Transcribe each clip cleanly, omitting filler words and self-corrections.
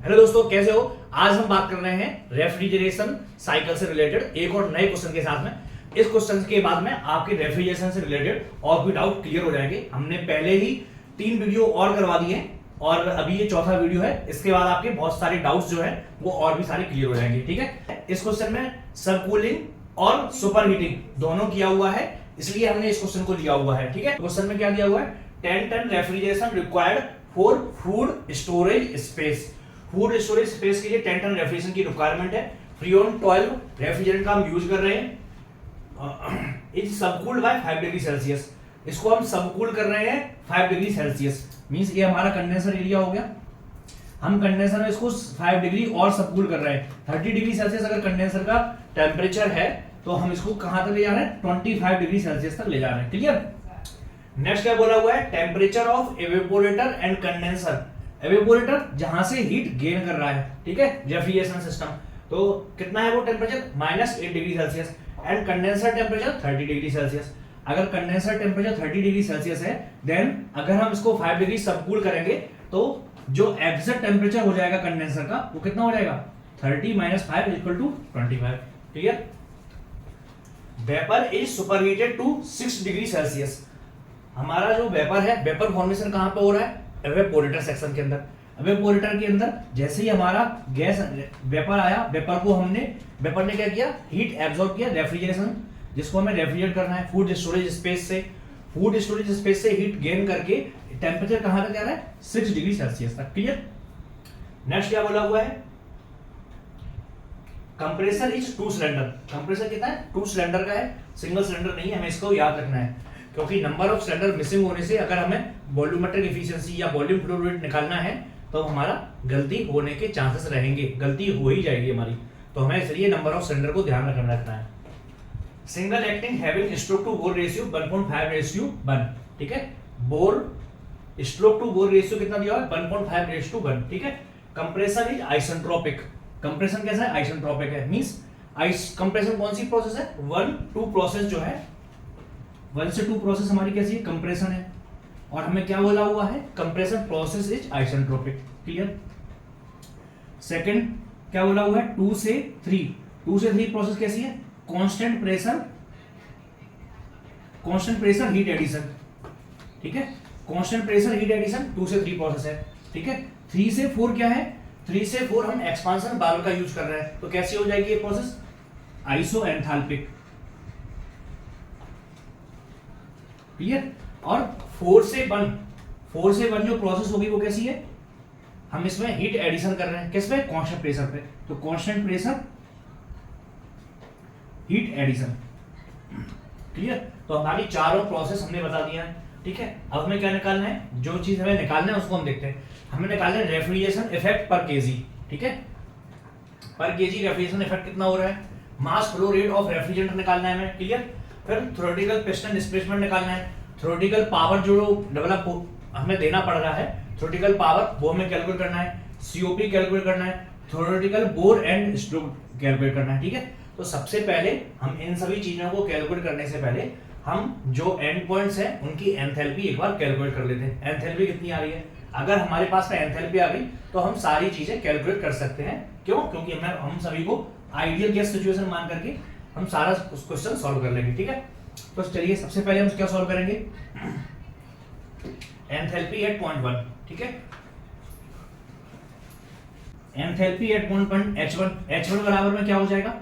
Hello दोस्तों, कैसे हो। आज हम बात कर रहे हैं रेफ्रिजरेशन साइकिल से रिलेटेड एक और नए क्वेश्चन के साथ में। इस क्वेश्चन के बाद में आपके रेफ्रिजरेशन से रिलेटेड और भी डाउट क्लियर हो जाएंगे। हमने पहले ही 3 वीडियो और करवा दिए हैं और अभी ये चौथा वीडियो है। इसके बाद आपके बहुत सारे डाउट्स जो है वो और भी सारे क्लियर हो जाएंगे। ठीक है, इस क्वेश्चन में सबकूलिंग और सुपर हीटिंग दोनों किया हुआ है, इसलिए हमने इस क्वेश्चन को लिया हुआ है। ठीक है, क्वेश्चन में क्या दिया हुआ है, 10 ton refrigeration required for food storage space. Food storage space के लिए 10 टन रेफ्रिजरेशन की रिक्वायरमेंट है। फ्रीऑन 12 रेफ्रिजरेंट का हम यूज कर रहे हैं। Is subcooled by 5 degree Celsius. इसको हम सबकूल कर रहे हैं 5 डिग्री सेल्सियस। मींस ये हमारा कंडेंसर एरिया हो गया। हम कंडेंसर में इसको 5 डिग्री और सबकूल कर रहे हैं। 30 डिग्री सेल्सियस अगर कंडेंसर का टेम्परेचर है तो हम इसको कहां तक ले जा रहे हैं, 25 डिग्री सेल्सियस तक ले जा रहे हैं। क्लियर। नेक्स्ट क्या बोला हुआ है, temperature of evaporator and condenser. Evaporator जहां से हीट गेन कर रहा है, ठीक है, रेफ्रिजरेशन सिस्टम, तो कितना है वो temperature, -8 degree Celsius. And condenser temperature 30 degree Celsius. अगर कंडेंसर टेम्परेचर 30 डिग्री सेल्सियस है, देन अगर हम इसको 5 डिग्री सबकूल करेंगे तो जो एग्जैक्ट टेम्परेचर हो जाएगा कंडेंसर का वो कितना हो जाएगा, 30 - 5 = 25। Clear. Vapour is superheated to 6 degree Celsius. हमारा जो वेपर है, वेपर फॉर्मेशन कहां पे हो रहा है, एवेपोरेटर सेक्शन के अंदर। एवेपोरेटर के अंदर जैसे ही हमारा गैस वेपर आया, वेपर ने क्या किया, हीट एब्जॉर्ब किया, रेफ्रिजरेशन, जिसको हमें रेफ्रिजरेट करना है फूड स्टोरेज स्पेस से। फूड स्टोरेज स्पेस से हीट गेन करके टेम्परेचर कहां तक जा रहा है, 6 डिग्री सेल्सियस तक। क्लियर। नेक्स्ट क्या बोला हुआ है, कंप्रेसर इज 2 सिलेंडर। कंप्रेसर कितना है, 2 सिलेंडर का है, सिंगल सिलेंडर नहीं है। हमें इसको याद रखना है क्योंकि नंबर ऑफ सिलेंडर मिसिंग होने से अगर हमें वॉल्यूमेट्रिक एफिशिएंसी या वॉल्यूम फ्लो रेट निकालना है तो हमारा गलती होने के चांसेस रहेंगे, गलती हो ही जाएगी हमारी। तो हमें इसलिए नंबर ऑफ सिलेंडर को ध्यान रखना है। Single acting having stroke to bore ratio 1.5:1। ठीक है, bore stroke to bore ratio कितना दिया हुआ है, 1.5:1। ठीक है। Compressor is isentropic. कंप्रेशन कैसा है, आइसेंट्रोपिक है। मींस कंप्रेशन कौन सी प्रोसेस है, 1-2 प्रोसेस जो है, 1 से 2 प्रोसेस हमारी कैसी है, कंप्रेशन है। और हमें क्या बोला हुआ है, compression process is isentropic. Clear. Second क्या बोला हुआ है, 2 से 3 प्रोसेस कैसी है, कांस्टेंट प्रेशर हीट एडिशन। ठीक है, कांस्टेंट प्रेशर हीट एडिशन 2 से 3 प्रोसेस है। ठीक है। 3 से 4 क्या है, 3 से 4 हम एक्सपांशन वाल्व का यूज कर रहे हैं, तो कैसी हो जाएगी ये प्रोसेस, आइसोएंथैल्पिक। क्लियर। और 4 से 1 जो प्रोसेस होगी वो कैसी है, हम इसमें हीट एडिशन कर रहे हैं, किस पे, कांस्टेंट प्रेशर पे। तो constant pressure heat addition. Clear. तो हमारी चारों प्रोसेस हमने बता दिया है। ठीक है, अब हमें क्या निकालना है, जो चीज हमें निकालना है उसको हम देखते हैं। हमें निकालना है रेफ्रिजरेशन इफेक्ट पर केजी। ठीक है, पर केजी रेफ्रिजरेशन इफेक्ट कितना हो रहा है, mass flow rate of refrigerant निकालना है हमें। क्लियर। फिर थ्योरेटिकल पिस्टन डिस्प्लेसमेंट निकालना है। थ्योरेटिकल पावर जो डेवलप हमें देना पड़ रहा है, थ्योरेटिकल पावर वो हमें कैलकुलेट करना है। सीओपी कैलकुलेट करना है। Theoretical bore and stroke calculate करना है। ठीक है, तो सबसे पहले हम इन सभी चीजों को कैलकुलेट करने से पहले हम जो एंड पॉइंट्स हैं उनकी एंथैल्पी एक बार कैलकुलेट कर लेते हैं। एंथैल्पी कितनी आ रही है, अगर हमारे पास में एंथैल्पी आ गई तो हम सारी चीजें कैलकुलेट कर सकते हैं। क्यों, क्योंकि हम सभी को आइडियल गैस सिचुएशन मान करके हम सारा क्वेश्चन सॉल्व कर लेंगे। ठीक है, तो चलिए सबसे पहले हम क्या सॉल्व करेंगे, एंथैल्पी एट पॉइंट 1। ठीक है, एंथैल्पी एट पॉइंट H1 बराबर में क्या हो जाएगा,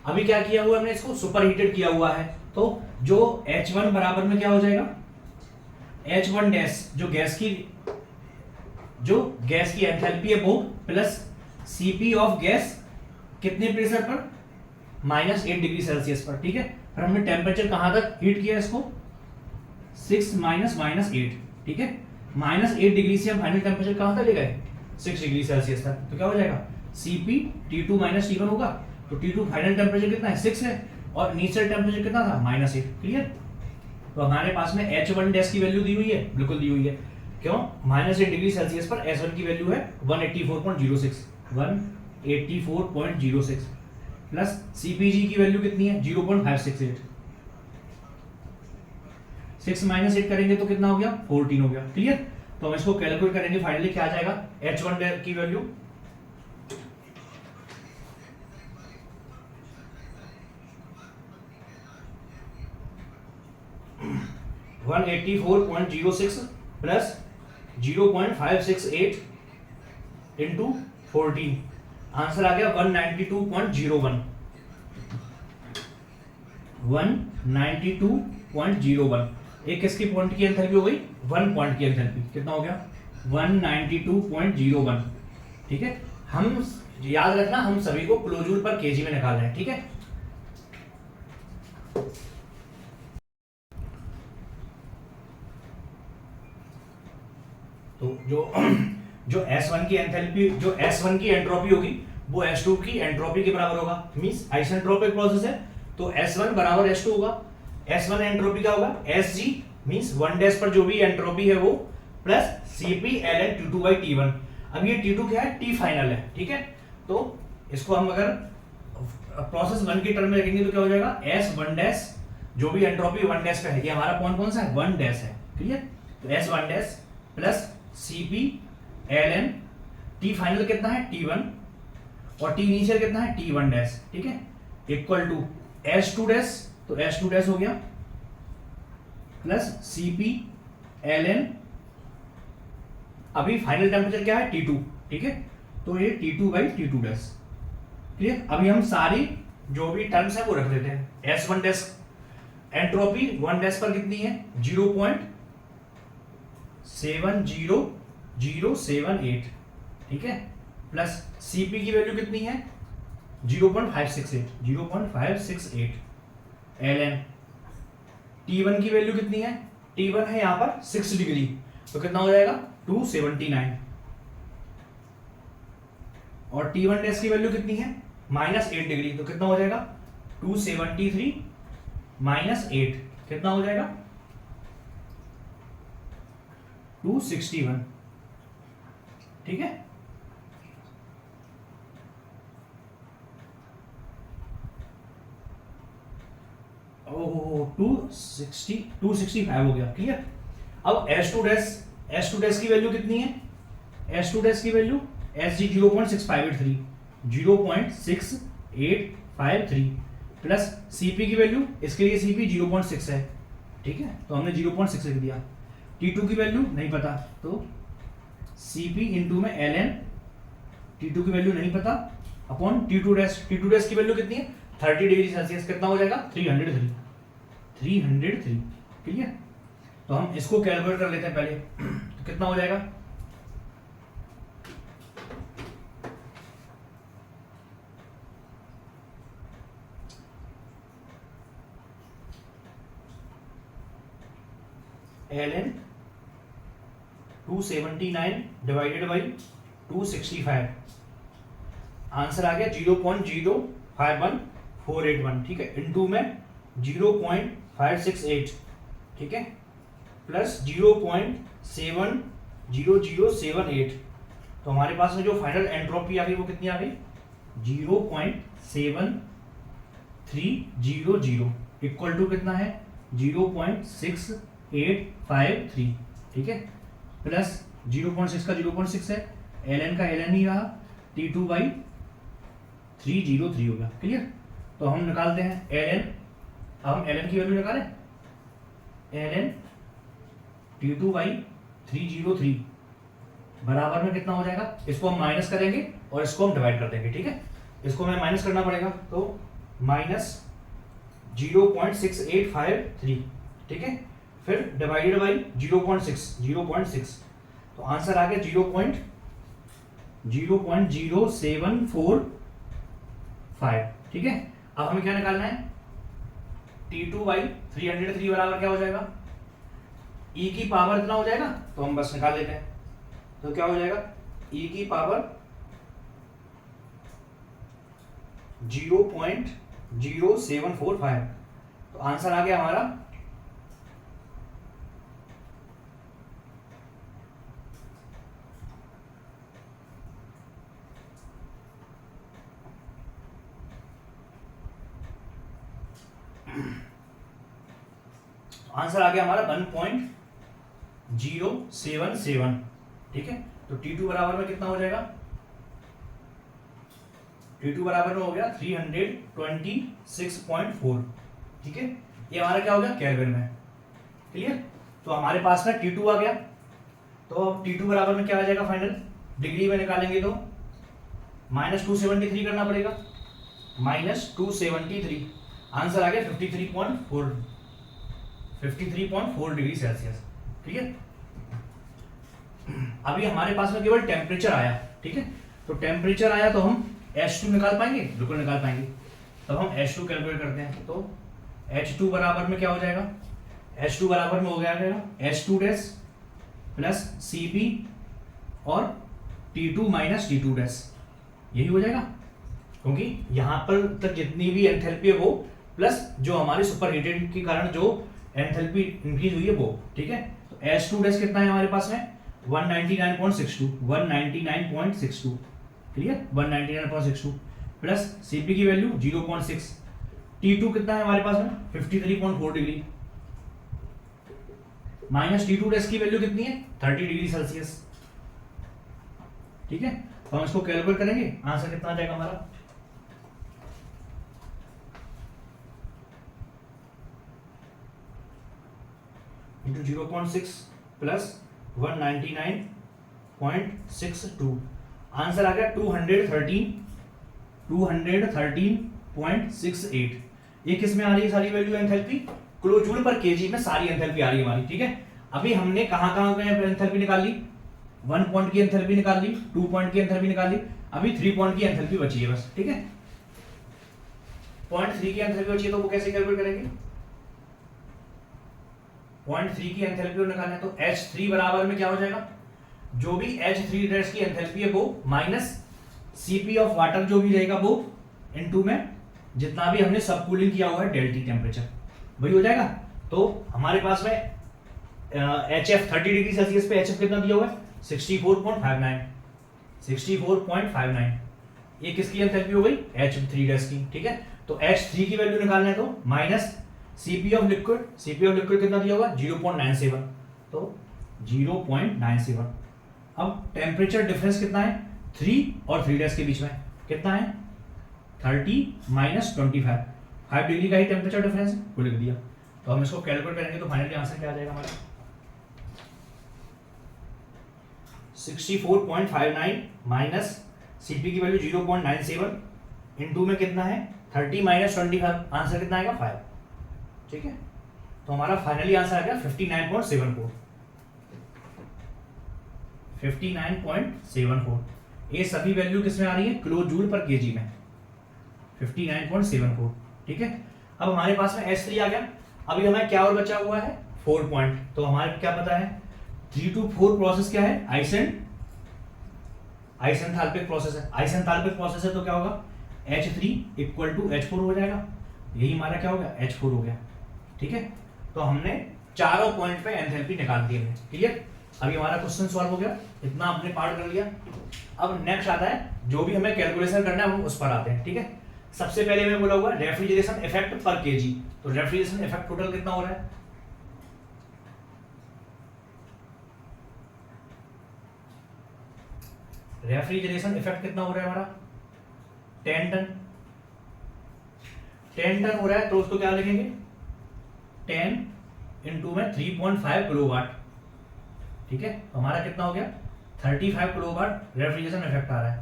अभी क्या किया हुआ हमने, इसको सुपर हीटेड किया हुआ है, तो जो H1 बराबर में क्या हो जाएगा, H1 डैश जो गैस की एंथैल्पी है वो, प्लस Cp ऑफ गैस कितने प्रेशर पर, -8 डिग्री सेल्सियस पर। ठीक है, फिर हमने टेम्परेचर कहां तक हीट किया इसको, 6 -8। ठीक है, -8 डिग्री से हम फाइनल टेम्परेचर कहां तक ले गए, 6 डिग्री सेल्सियस तक। तो क्या हो जाएगा, Cp T2 - T1 होगा। तो T2 फाइनल टेम्परेचर कितना है, 6 है, और इनिशियल टेम्परेचर कितना था, -8। क्लियर। तो हमारे पास में H1 डैश की वैल्यू दी हुई है, बिल्कुल दी हुई है। क्यों, -8 डिग्री सेल्सियस पर H1 की वैल्यू है 184.06 प्लस CPG की वैल्यू कितनी है, 0.568। 6 - 8 करेंगे तो कितना हो गया, 14 हो गया। क्लियर। तो हम इसको कैलकुलेट करेंगे, फाइनली क्या आ जाएगा, H1 की वैल्यू 184.06 प्लस 0.568 इंटू 14, आंसर आ गया 192.01। 192.01 एक किसकी पॉइंट की एंथैल्पी हो गई, 1 पॉइंट की एंथैल्पी, कितना हो गया 192.01। ठीक है, हम याद रखना हम सभी को किलोजूल पर केजी में निकाल रहे हैं। ठीक है, तो जो S1 की एंथैल्पी, जो S1 की एंट्रोपी होगी वो S2 की एंट्रोपी के बराबर होगा। मींस आइसेंट्रोपिक प्रोसेस है तो S1 बराबर S2 होगा। S1 एंट्रोपी क्या होगा, Sg मींस 1 डैश पर जो भी एंट्रोपी है वो प्लस Cp ln T2/T1। अब ये T2 क्या है, T फाइनल है। ठीक है, तो इसको हम अगर प्रोसेस 1 की टर्म में रखेंगे तो क्या हो जाएगा, S1 डैश जो भी एंट्रोपी 1 डैश पे है, ये हमारा पॉइंट कौन सा है, 1 डैश है। क्लियर, तो S1 dash plus Cp ln T final कितना है T1 और T इनिशियल कितना है T1 डैश। ठीक है, इक्वल टू S2 डैश, तो S2 डैश हो गया प्लस Cp ln, अभी फाइनल टेम्परेचर क्या है T2। ठीक है, तो ये T2/T2 डैश। क्लियर, अभी हम सारी जो भी टर्म्स है वो रख देते हैं। S1 डैश एंट्रोपी 1 डैश पर कितनी है, 0.70078। ठीक है, प्लस Cp की वैल्यू कितनी है 0.568 ln T1 की वैल्यू कितनी है, T1 है यहां पर 6 डिग्री, तो कितना हो जाएगा 279। और T1 डैश की वैल्यू कितनी है -8 डिग्री, तो कितना हो जाएगा 273 -8 कितना हो जाएगा 261। ठीक है, ओह 265 हो गया। क्लियर, अब S2 डैश की वैल्यू कितनी है, S2 डैश की वैल्यू Sg 0.6583 0.6853 प्लस Cp की वैल्यू, इसके लिए Cp 0.6 है। ठीक है, तो हमने 0.6 लिख दिया। T2 की वैल्यू नहीं पता, तो Cp इंटू में ln T2 की वैल्यू नहीं पता अपॉन T2 डैश की वैल्यू कितनी है 30 डिग्री सेल्सियस, कितना हो जाएगा 303। क्लियर, तो हम इसको कैलकुलेट कर लेते हैं पहले, तो कितना हो जाएगा ln 279 डिवाइडेड बाई 265, आंसर आ गया 0.051481। ठीक है, इनटू में 0.568, ठीक है, प्लस 0.70078, तो हमारे पास में जो फाइनल एंट्रोपी आ गई वो कितनी आ गई 0.7300 इक्वल टू कितना है 0.6853। ठीक है, प्लस 0.6 का 0.6 है, ln का ln ही रहा, T2/303 होगा। क्लियर, तो हम निकालते हैं ln, अब हम ln की वैल्यू निकालें, ln T2/303 बराबर में कितना हो जाएगा, इसको हम माइनस करेंगे और इसको हम डिवाइड कर देंगे। ठीक है, इसको हमें माइनस करना पड़ेगा, तो माइनस 0.6853, ठीक है, फिर डिवाइडेड बाई 0.6, तो आंसर आ गया 0.0745। ठीक है, अब हमें क्या निकालना है, T2/303 बराबर क्या हो जाएगा, e की पावर इतना हो जाएगा, तो हम बस निकाल लेते हैं, तो क्या हो जाएगा e की पावर 0.0745, तो आंसर आ गया हमारा आंसर आ गया हमारा 1.077। ठीक है, तो T2 बराबर में कितना हो जाएगा, T2 बराबर में हो गया 326.4। ठीक है, ये हमारा क्या हो गया केल्विन में। क्लियर, तो हमारे पास में T2 आ गया। तो अब T2 बराबर में क्या आ जाएगा फाइनल, डिग्री में निकालेंगे तो -273 करना पड़ेगा, -273, आंसर आ गया 53.4 डिग्री सेल्सियस। ठीक है, अभी हमारे पास में केवल टेम्परेचर आया। ठीक है, तो टेम्परेचर आया तो हम H2 निकाल पाएंगे, बिल्कुल निकाल पाएंगे। तब हम H2 कैलकुलेट करते हैं, तो H2 बराबर में क्या हो जाएगा, H2 बराबर में हो गया H2 डैश प्लस Cp और T2 माइनस T2 डैश, यही हो जाएगा, क्योंकि यहां पर तक जितनी भी एंथैल्पी है वो प्लस जो हमारी सुपर हीटेड के कारण जो एंथैल्पी इंक्रीज हुई है वो। ठीक है, तो H2 डैश कितना है हमारे पास में 199.62 क्लियर, 199.62 प्लस Cp की वैल्यू 0.6, T2 कितना है हमारे पास में 53.4 डिग्री, माइनस T2 डैश की वैल्यू कितनी है 30 डिग्री सेल्सियस। ठीक है, तो हम इसको कैलकुलेट करेंगे, आंसर कितना आ जाएगा हमारा, इंटू 0.6 प्लस 199.62, आंसर आ गया 213.68। ये किस में आ रही है सारी वैल्यू एंथैल्पी, किलोजूल पर केजी में सारी एंथैल्पी आ रही है हमारी। ठीक है, अभी हमने कहां एंथैल्पी निकाल ली, 1 पॉइंट की एंथैल्पी निकाल ली, 2 पॉइंट की एंथैल्पी निकाल ली, अभी 3 पॉइंट की एंथैल्पी बची है बस। ठीक है, 0.3 की एंथैल्पी बची है, तो वो कैसे कैलकुलेट करेंगे, 0.3 की एंथैल्पी निकालना है तो H3 बराबर में क्या हो जाएगा, जो भी H3 डैश की एंथैल्पी है वो माइनस Cp ऑफ वाटर जो भी रहेगा वो इनटू में जितना भी हमने सब कूलिंग किया हुआ है डेल्टी टेम्परेचर, वही हो जाएगा। तो हमारे पास में HF 30 डिग्री सेल्सियस पे HF कितना दिया हुआ है 64.59, ये किसकी एंथैल्पी हो गई H3 डैश की। ठीक है, तो H3 की वैल्यू निकालना है तो माइनस Cp ऑफ लिक्विड कितना दिया हुआ 0.97, तो 0.97। अब टेम्परेचर डिफरेंस कितना है 3 और 3 डैश के बीच में कितना है 30 माइनस 25, 5 डिग्री का ही टेम्परेचर डिफरेंस वो लिख दिया। तो हम इसको कैलकुलेट करेंगे तो फाइनली आंसर क्या आ जाएगा हमारा 64.59 माइनस Cp की वैल्यू 0.97 इनटू में कितना है 30 माइनस 25, आंसर कितना आएगा 5। ठीक है, तो हमारा फाइनली आंसर आ गया 59.74। ये सभी वैल्यू किसमें आ रही है किलो जूल पर केजी में 59.74। ठीक है, अब हमारे पास में H3 आ गया, अभी हमें क्या और बचा हुआ है 4 पॉइंट, तो हमारे क्या पता है 3 to 4 प्रोसेस क्या है आइसेंथाल्पिक प्रोसेस है। आइसेंथाल्पिक प्रोसेस है तो क्या होगा H3 इक्वल टू H4 हो जाएगा, यही हमारा क्या हो गया H4 हो गया। ठीक है, तो हमने चारों पॉइंट पे एंथैल्पी निकाल दी है। क्लियर, अभी हमारा क्वेश्चन सॉल्व हो गया, इतना आपने पार्ट कर लिया। अब नेक्स्ट आता है जो भी हमें कैलकुलेशन करना है हम उस पर आते हैं। ठीक है, सबसे पहले मैं बोला हुआ रेफ्रिजरेशन इफेक्ट पर केजी, तो रेफ्रिजरेशन इफेक्ट टोटल कितना हो रहा है रेफ्रिजरेशन इफेक्ट कितना हो रहा है हमारा 10 टन, 10 टन हो रहा है, तो उसको क्या लिखेंगे 10 इंटू में 3.5 किलोवाट। ठीक है, तो हमारा कितना हो गया 35 किलोवाट रेफ्रिजरेशन इफेक्ट आ रहा है।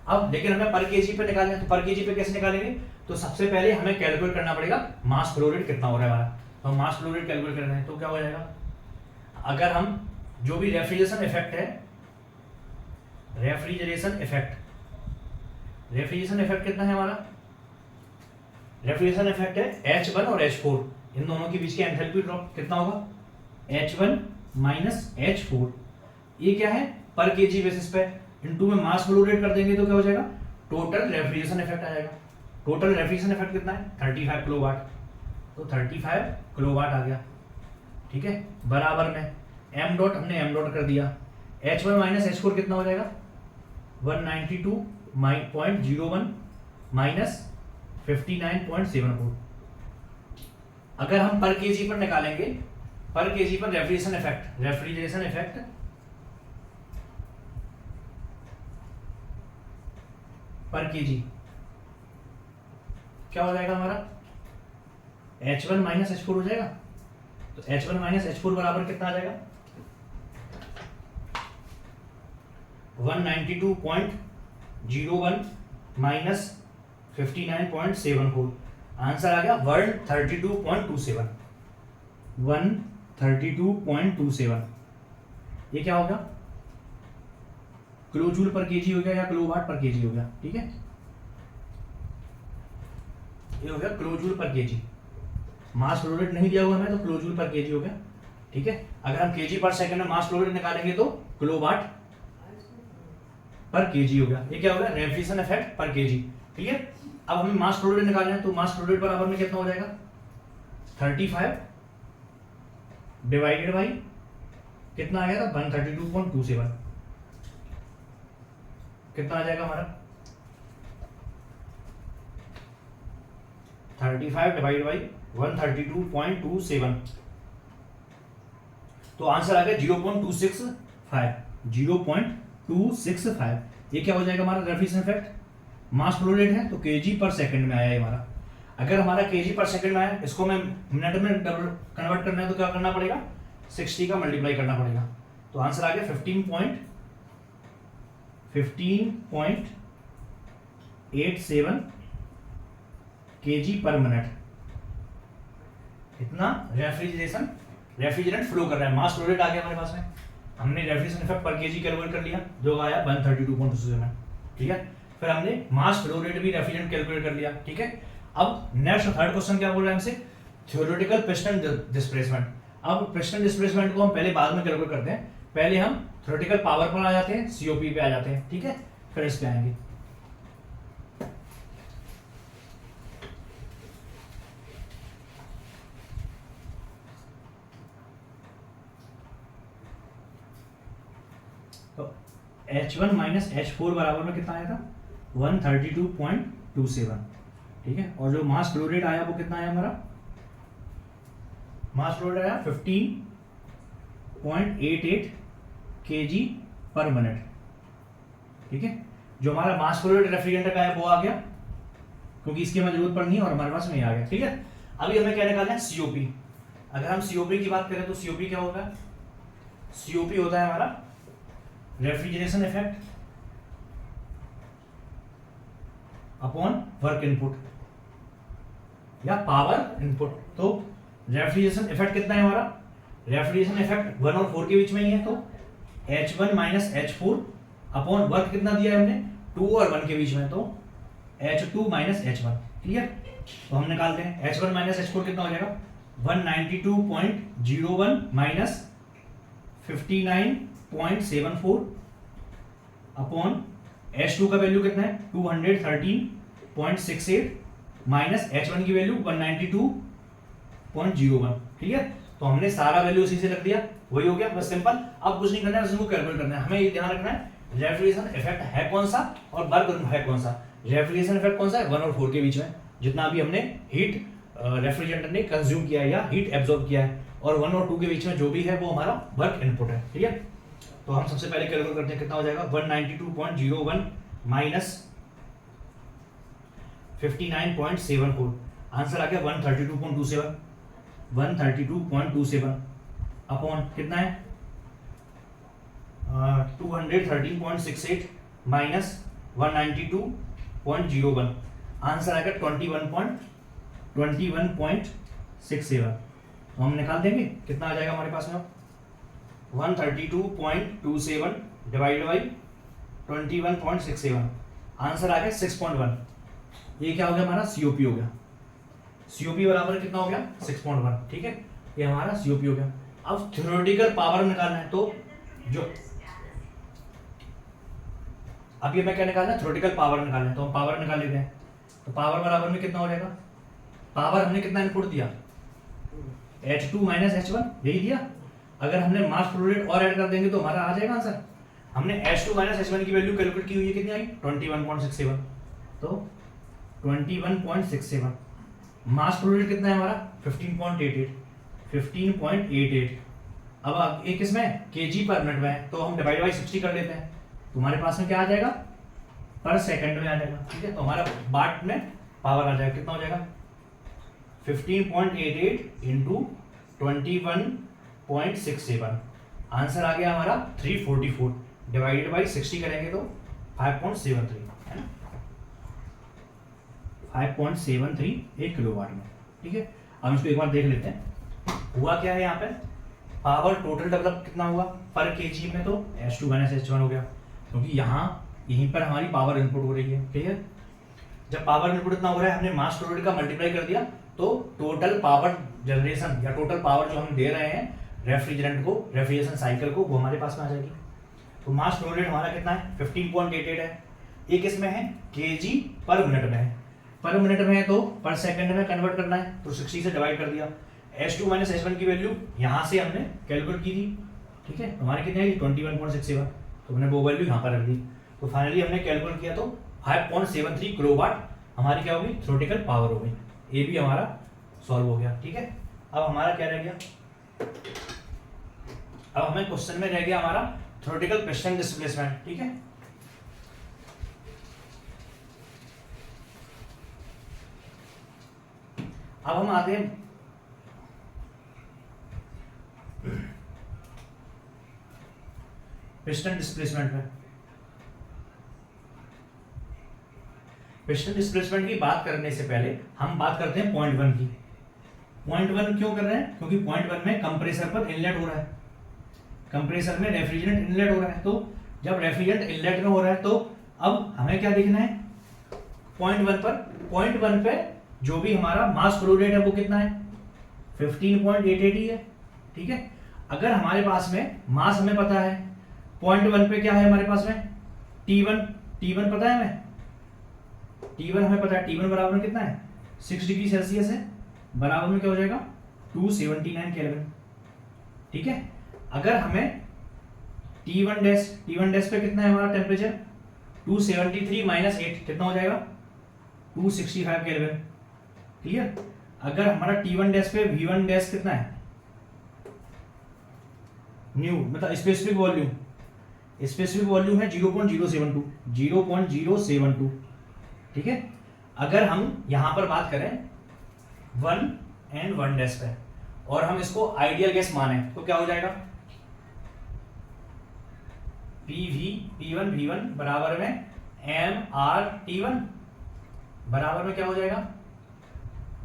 अब लेकिन हमें पर केजी पे निकालना है, तो पर केजी पे कैसे निकालेंगे, तो सबसे पहले हमें कैलकुलेट करना पड़ेगा मास फ्लो रेट कितना हो रहा है हमारा, तो मास फ्लो रेट कैलकुलेट करना है तो क्या हो जाएगा, अगर हम जो भी रेफ्रिजरेशन इफेक्ट है रेफ्रिजरेशन इफेक्ट कितना है हमारा, रेफ्रिजरेशन इफेक्ट है H1 और H4, इन दोनों के बीच की एंथैल्पी ड्रॉप कितना होगा H1 माइनस H4, ये क्या है पर केजी बेसिस पे, इनटू में मास फ्लो रेट कर देंगे तो क्या हो जाएगा टोटल रेफ्रिजरेशन इफेक्ट आ जाएगा। टोटल रेफ्रिजरेशन इफेक्ट कितना है 35 किलोवाट, तो 35 किलोवाट आ गया। ठीक है, बराबर में m डॉट हमने m डॉट कर दिया, H1 माइनस H4 कितना हो जाएगा 192.01 माइनस 59.74। अगर हम पर केजी पर निकालेंगे, पर केजी पर रेफ्रिजरेशन इफेक्ट पर केजी क्या हो जाएगा हमारा H1 माइनस H4 हो जाएगा, तो H1 माइनस H4 बराबर कितना आ जाएगा 192.01 माइनस 59.74। आंसर आ गया 132.27। 132.27 ये क्या होगा किलो जूल पर केजी हो गया या किलो वाट पर केजी हो गया। ठीक है ये हो गया किलो जूल पर केजी। मास फ्लो रेट नहीं दिया हुआ हमें तो किलो जूल पर केजी हो गया। ठीक है अगर हम केजी पर सेकंड में मास फ्लो रेट निकालेंगे तो किलो वाट पर केजी हो गया। ये क्या हो गया रेफ्रिजरेशन इफेक्ट पर केजी। क्लियर। अब हमें मास फ्लो रेट निकालना है तो मास फ्लो रेट बराबर में कितना हो जाएगा 35 डिवाइडेड बाई कितना आ गया था 132.27 कितना आ जाएगा हमारा 35 डिवाइड बाई 132.27 तो आंसर आ गया 0.265। ये क्या हो जाएगा हमारा refrigeration effect. Mass flow rate है तो केजी पर सेकंड में आया है हमारा। अगर हमारा केजी पर सेकंड में आया इसको मैं मिनट में कन्वर्ट करना है तो क्या करना पड़ेगा 60 का मल्टीप्लाई करना पड़ेगा। तो आंसर आ गया 15.87 केजी पर मिनट। इतना रेफ्रिजरेंट फ्लो कर रहा है। मास फ्लो रेट आ गया हमारे पास में। हमने रेफ्रिजरेशन इफेक्ट पर केजी कैलकुलेट कर लिया जो आया 132.27। ठीक है फिर हमने मास फ्लो रेट भी रेफ्रिजरेंट कैलकुलेट कर लिया। ठीक है अब नेक्स्ट थर्ड क्वेश्चन क्या बोल रहा है हमसे थ्योरेटिकल पिस्टन डिस्प्लेसमेंट। अब पिस्टन डिस्प्लेसमेंट को हम पहले बाद में कैलकुलेट करते हैं। पहले हम थ्योरेटिकल पावर पर आ जाते हैं सीओपी पे आ जाते हैं। ठीक है फिर इस पे आएंगे। तो H1 माइनस H4 बराबर में कितना आया था 132.27। ठीक है और जो मास फ्लो रेट आया वो कितना आया हमारा मास फ्लो रेट आया 15.88 केजी पर मिनट। ठीक है जो हमारा मास फ्लो रेट रेफ्रिजरेटर का है वो आ गया क्योंकि इसकी हमें जरूरत पड़नी है और हमारे पास नहीं आ गया। ठीक है अभी हमें क्या निकालना है सीओपी। अगर हम सीओपी की बात करें तो सीओपी क्या होगा सीओपी होता है हमारा refrigeration effect upon work input या पावर इनपुट। तो रेफ्रिजरेशन इफेक्ट कितना है हमारा रेफ्रिजरेशन इफेक्ट 1 और 4 के बीच में ही है तो H1 minus H4 upon work कितना दिया है हमने 2 और 1 के बीच में तो H2 माइनस H1। क्लियर तो हम निकालते हैं H1 माइनस H4 कितना हो जाएगा 192.01 माइनस 59.74 अपॉन H2 का वैल्यू कितना है 213.68 माइनस H1 की वैल्यू 192.01। क्लियर तो हमने सारा वैल्यू उसी से रख दिया वही हो गया बस सिंपल। अब कुछ नहीं करना है इसको कैलकुलेट करना है। हमें ये ध्यान रखना है रेफ्रिजरेशन इफेक्ट है कौन सा और वर्क है कौन सा। रेफ्रिजरेशन इफेक्ट कौन सा है 1 और 4 के बीच में जितना भी हमने हीट रेफ्रिजरेटर ने कंज्यूम किया है या हीट एब्जॉर्ब किया है और 1 और 2 के बीच में जो भी है वो हमारा वर्क इनपुट है। ठीक है तो हम सबसे पहले कैलकुलेट करते हैं कितना हो जाएगा 192.01 माइनस 59.74। आंसर आ गया 132.27 अपॉन कितना है 213.68 माइनस 192.01। आंसर आ गया 21.67। तो हम निकाल देंगे कितना आ जाएगा हमारे पास में 132.27 डिवाइड बाई 21.67। आंसर आ गया 6.1। ये क्या हो गया हमारा सीओपी हो गया। सीओपी बराबर कितना हो गया 6.1। ठीक है ये हमारा सीओपी हो गया। अब थ्योरेटिकल पावर निकालना है तो जो अब ये मैं क्या निकालना है थ्योरेटिकल पावर निकालना है तो हम पावर निकाल लेते हैं। तो पावर बराबर में कितना हो जाएगा पावर हमने कितना इनपुट दिया H2 माइनस H1 यही दिया। अगर हमने मास फ्लो रेट और ऐड कर देंगे तो हमारा आ जाएगा आंसर। हमने H2 माइनस H1 की वैल्यू कैलकुलेट की हुई है कितनी आई 21.67 तो 21.67 मास फ्लो रेट कितना है हमारा 15.88। अब एक इसमें केजी पर मिनट में है तो हम डिवाइड बाई 60 कर लेते हैं। तुम्हारे पास में क्या आ जाएगा पर सेकंड में आ जाएगा। ठीक है तो हमारा वाट में पावर आ जाएगा कितना हो जाएगा 15.88 इंटू 21.67। आंसर आ गया हमारा 344 डिवाइडेड बाई 60 करेंगे तो 5.73 है ना, 5.73 एक किलोवाट में। ठीक है, अब इसको एक बार देख लेते हैं हुआ क्या है यहाँ पे। पावर टोटल डेवलप कितना हुआ पर केजी में, तो H2 माइनस H1 हो गया, क्योंकि यहाँ यहीं पर हमारी पावर इनपुट हो रही है। ठीक है, जब पावर इनपुट इतना हो रहा है, हमने मास फ्लो रेट का मल्टीप्लाई कर दिया, तो टोटल पावर जनरेशन या टोटल पावर जो हम दे रहे हैं रेफ्रिजरेंट को, रेफ्रिजरेशन साइकिल को, वो हमारे पास में आ जाएगी। तो मास फ्लो रेट हमारा कितना है 15.88 है। एक इसमें है केजी पर मिनट में है, पर मिनट में है तो पर सेकंड में कन्वर्ट करना है, तो 60 से डिवाइड कर दिया। H2 माइनस H1 की वैल्यू यहाँ से हमने कैलकुलेट की थी। ठीक है, हमारे कितने आई 21.67, तो हमने वो वैल्यू यहाँ पर रख दी। तो फाइनली हमने कैलकुलेट किया तो 5.73 किलोवाट हमारी क्या होगी थ्योरेटिकल पावर हो गई। ये भी हमारा सॉल्व हो गया। ठीक है, अब हमारा क्या रह गया, अब हमें क्वेश्चन में रह गया हमारा थ्योरेटिकल पिस्टन डिस्प्लेसमेंट। ठीक है, अब हम आते हैं पिस्टन डिस्प्लेसमेंट में। पिस्टन डिस्प्लेसमेंट की बात करने से पहले हम बात करते हैं पॉइंट 1 की। पॉइंट 1 क्यों कर रहे हैं, क्योंकि पॉइंट 1 में कंप्रेसर पर इनलेट हो रहा है, कंप्रेसर में रेफ्रिजरेंट इनलेट हो रहा है। तो जब रेफ्रिजरेंट इनलेट में हो रहा है तो अब हमें क्या देखना है पॉइंट 1 पर। पॉइंट 1 पे जो भी हमारा मास फ्लो रेट है वो कितना है 15.88 ही है। ठीक है, अगर हमारे पास में मास हमें पता है, पॉइंट 1 पे क्या है हमारे पास में T1 पता है हमें, T1 हमें पता है, T1 बराबर में कितना है 6 डिग्री सेल्सियस है, बराबर में क्या हो जाएगा 279 केल्विन। ठीक है, अगर हमें T1 डैश पे कितना है हमारा टेम्परेचर 273 माइनस 8 कितना हो जाएगा 265 केल्विन। क्लियर, अगर हमारा T1 डैश पे V1 डैश कितना है न्यू मतलब स्पेसिफिक वॉल्यूम है 0.072। ठीक है, अगर हम यहां पर बात करें 1 एंड 1 डैश पे और हम इसको आइडियल गैस माने तो क्या हो जाएगा P1 V1 बराबर में MR T1 बराबर में क्या हो जाएगा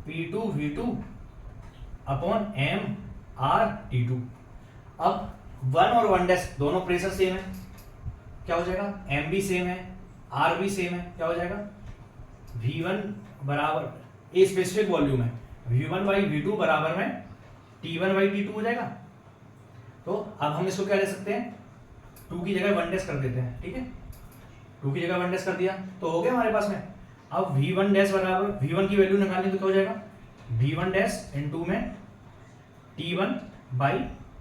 P2 V2 upon MR T2। अब 1 और 1 डैश दोनों प्रेशर सेम है, क्या हो जाएगा M भी सेम है R भी सेम है, क्या हो जाएगा V1 बराबर ए स्पेसिफिक वॉल्यूम है V1 बाई V2 बराबर में T1 बाई T2 हो जाएगा। तो अब हम इसको क्या ले सकते हैं 2 की जगह 1 डैश कर देते हैं। ठीक है, 2 की जगह 1 डैश कर दिया तो हो गया हमारे पास में। अब V1 डैश बराबर V1 की वैल्यू निकालनी तो क्या हो जाएगा V1 डैश इनटू में T1 बाई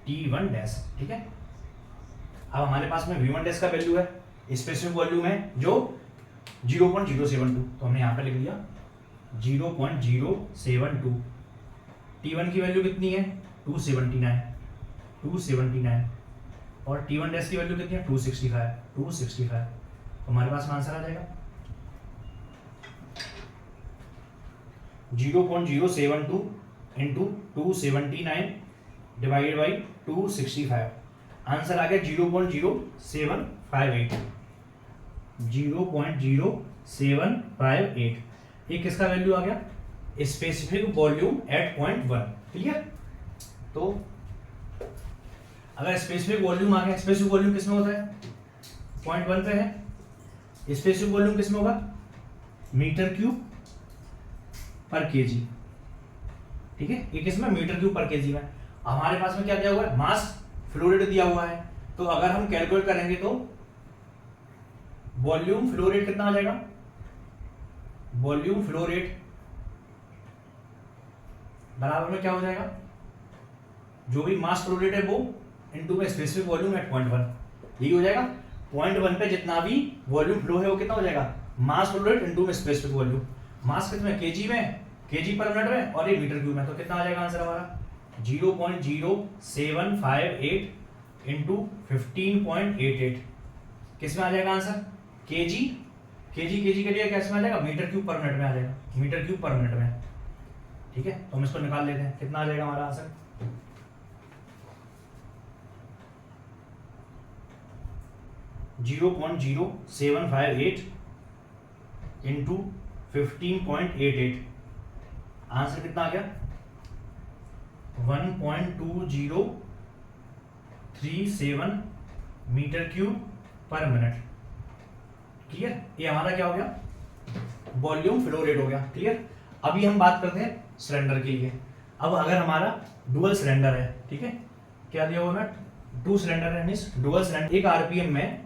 T1 डैश। ठीक है, अब हमारे पास में V1 डैश का वैल्यू है स्पेसिफिक वॉल्यूम है जो 0.072, तो हमने यहाँ पे लिख दिया 0.072। T1 की वैल्यू कितनी है 279 और T1 डैश की वैल्यू कितनी है 265। तो हमारे पास में आंसर आ जाएगा 0.072 इंटू 279 डिवाइडेड बाई 265। आंसर आ गया 0.0758। ये किसका वैल्यू आ गया specific volume at point 1। Clear, तो अगर स्पेसिफिक वॉल्यूम आ गया, स्पेसिफिक वॉल्यूम किसमें होता है पॉइंट 1 पे है, स्पेसिफिक वॉल्यूम किसमें होगा मीटर क्यूब पर केजी। ठीक है, ये किसमें मीटर क्यूब पर केजी में। हमारे पास में क्या दिया हुआ है मास फ्लो रेट दिया हुआ है, तो अगर हम कैलकुलेट करेंगे तो वॉल्यूम फ्लो रेट कितना आ जाएगा वॉल्यूम फ्लो रेट बराबर में क्या हो जाएगा जो भी मास फ्लो रेट है वो इनटू में स्पेसिफिक वॉल्यूम एट पॉइंट 1, यही हो जाएगा। पॉइंट 1 पे जितना भी वॉल्यूम फ्लो है वो कितना हो जाएगा मास फ्लो रेट इनटू में स्पेसिफिक वॉल्यूम। मास कितने केजी में, केजी पर मिनट में, और ये मीटर क्यूब में, तो कितना आ जाएगा आंसर हमारा 0.0758 इंटू 15.88। किस में आ जाएगा आंसर केजी के लिए कैसे में आ जाएगा मीटर क्यूब पर मिनट में आ जाएगा, मीटर क्यूब पर मिनट में। ठीक है, तो हम इसको निकाल लेते हैं कितना आ जाएगा हमारा आंसर 0.0758 इंटू 15.88, आंसर कितना आ गया 1.2037 मीटर क्यूब पर मिनट। क्लियर, ये हमारा क्या हो गया वॉल्यूम फ्लो रेट हो गया। क्लियर, अभी हम बात करते हैं सिलेंडर के लिए। अब अगर हमारा डुअल सिलेंडर है, ठीक है, क्या दिया हुआ है, 2 सिलेंडर है, डुअल सिलेंडर, एक आरपीएम में,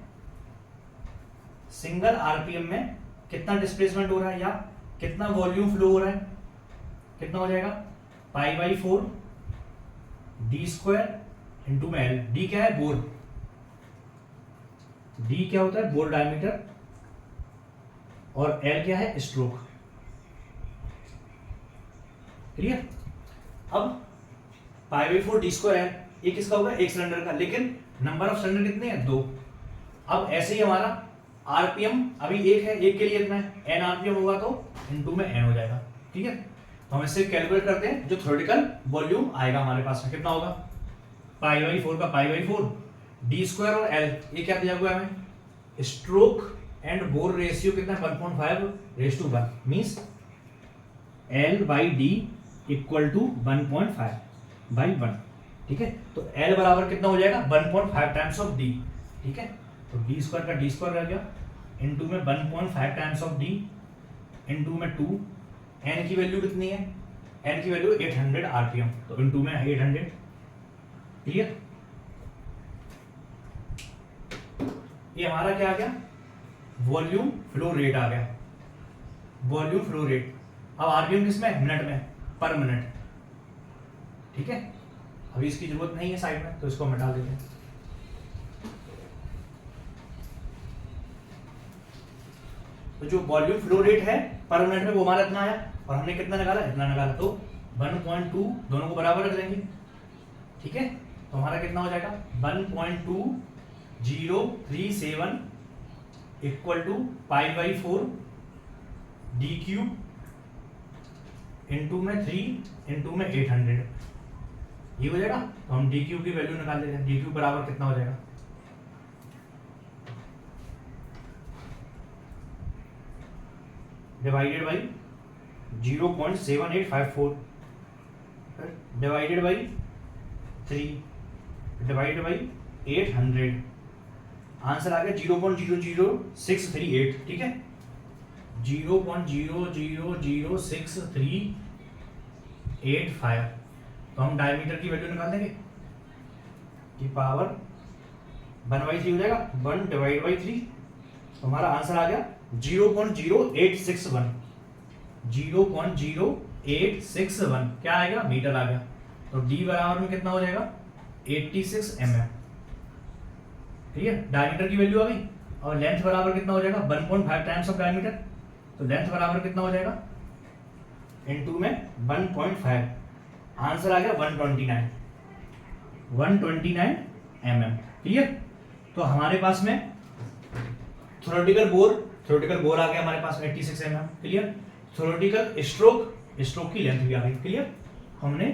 सिंगल आरपीएम में कितना डिस्प्लेसमेंट हो रहा है या कितना वॉल्यूम फ्लो हो रहा है, कितना हो जाएगा π/4 d² इंटू में एल। डी क्या है बोर, डी क्या होता है बोर डायमीटर, और एल क्या है स्ट्रोक। क्लियर, अब π/4 d² है, ये किसका होगा एक सिलेंडर का, लेकिन नंबर ऑफ सिलेंडर कितने हैं 2। अब ऐसे ही हमारा आरपीएम अभी एक है, एक के लिए कितना है n आरपीएम होगा तो इनटू में n हो जाएगा। ठीक है, तो हम इससे कैलकुलेट करते हैं, जो थ्योरेटिकल वॉल्यूम आएगा हमारे पास में कितना होगा π/4 का π/4 d² और l, ये क्या दिया हुआ है हमें स्ट्रोक एंड बोर रेशियो कितना 1.5:1 मींस L/D इक्वल टू 1.5/1। ठीक है, तो L बराबर कितना हो जाएगा 1.5 टाइम्स ऑफ D। ठीक है, तो d² का d² रह गया इनटू में 1.5 टाइम्स ऑफ D इनटू में 2। n की वैल्यू कितनी है, n की वैल्यू 800 आरपीएम, तो इनटू में 800। क्लियर, ये हमारा क्या आ गया वॉल्यूम फ्लो रेट आ गया, वॉल्यूम फ्लो रेट। अब आरपीएम किसमें मिनट में पर मिनट। ठीक है, अभी इसकी जरूरत नहीं है साइड में, तो इसको हम हटा देते हैं। तो जो वॉल्यूम फ्लो रेट है पर मिनट में वो हमारा इतना आया, और हमने कितना निकाला इतना निकाला, तो 1.2 दोनों को बराबर रख देंगे। ठीक है, तो हमारा कितना हो जाएगा 1.2037 इक्वल टू π/4 d³ इंटू में 3 इंटू में 800, ये हो जाएगा। तो हम d³ की वैल्यू निकाल लेते हैं, d³ बराबर कितना हो जाएगा divided by 0.7854 divided by 3 divided by 800, answer आ गया 0.00638। ठीक है, 0.00638 तो हम डायमीटर की वैल्यू निकाल देंगे कि पावर 1/3 हो जाएगा, 1 डिवाइड बाई 3, तो हमारा आंसर आ गया 0.0861, 0.0861 क्या आएगा मीटर आ गया। तो D बराबर में कितना हो जाएगा 86 mm। ठीक है, डायमीटर की वैल्यू आ गई, और लेंथ बराबर कितना हो जाएगा 1.5 टाइम्स ऑफ डायमीटर, तो लेंथ बराबर कितना हो जाएगा इनटू में 1.5, आंसर आ गया 129 mm। क्लियर, तो हमारे पास में थ्योरेटिकल बोर आ गया हमारे पास 86 mm। क्लियर, थ्योरेटिकल स्ट्रोक की लेंथ भी आ गई। क्लियर, हमने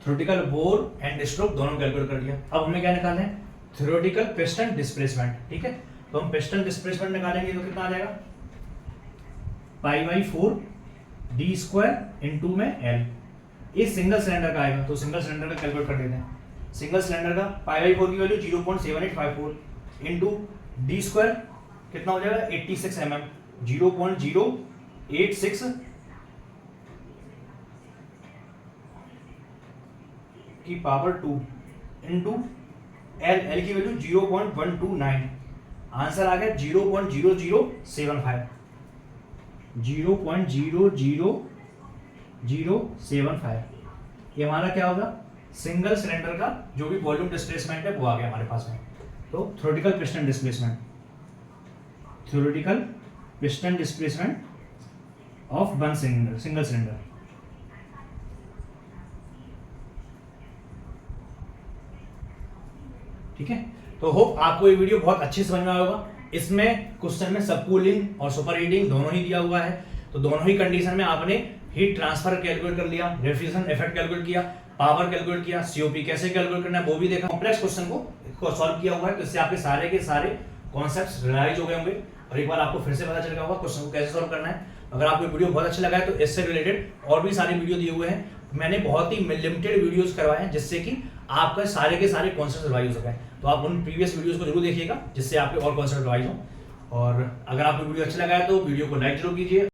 थ्योरेटिकल बोर एंड स्ट्रोक दोनों कैलकुलेट कर लिया। अब हमें क्या निकालना है थ्योरेटिकल पिस्टन डिस्प्लेसमेंट। ठीक है, तो हम पिस्टन डिस्प्लेसमेंट निकालेंगे तो कितना आ जाएगा π/4 d² इंटू में l। ये सिंगल सिलेंडर का आएगा, तो सिंगल सिलेंडर का कैलकुलेट कर देते हैं। सिंगल सिलेंडर का π/4 की वैल्यू 0.7854 इंटू d² कितना हो जाएगा 86 mm, 0.086 की पावर 2 इंटू एल की वैल्यू 0.129, आंसर आ गया 0.0075, 0.00075। ये हमारा क्या होगा सिंगल सिलेंडर का जो भी वॉल्यूम डिस्प्लेसमेंट है वो आ गया हमारे पास में। तो theoretical piston displacement of one single cylinder. ठीक है, तो होप आपको ये वीडियो बहुत अच्छे समझ में आया होगा। इसमें क्वेश्चन में सब कूलिंग और सुपर हीटिंग दोनों ही दिया हुआ है, तो दोनों ही कंडीशन में आपने हीट ट्रांसफर कैलकुलेट कर लिया, रेफ्रिजरेशन इफेक्ट कैलकुलेट किया, पावर कैलकुलेट किया, सीओपी कैसे कैलकुलेट करना है वो भी देखा। कॉम्प्लेक्स क्वेश्चन को सॉल्व किया हुआ है, तो इससे आपके सारे के सारे कॉन्सेप्ट्स रियलाइज हो गए होंगे और एक बार आपको फिर से पता चल गया होगा क्वेश्चन को कैसे सॉल्व करना है। अगर आपको वीडियो बहुत अच्छा लगा है तो इससे रिलेटेड और भी सारे वीडियो दिए हुए हैं। मैंने बहुत ही लिमिटेड वीडियोस करवाए हैं जिससे कि आपका सारे के सारे कॉन्सेप्ट रिवाइज हो सके। तो आप उन प्रीवियस वीडियोस को जरूर देखिएगा जिससे आपके और कॉन्सेप्ट रिवाइज हो। और अगर आपको वीडियो अच्छा लगा है तो वीडियो को लाइक जरूर कीजिए।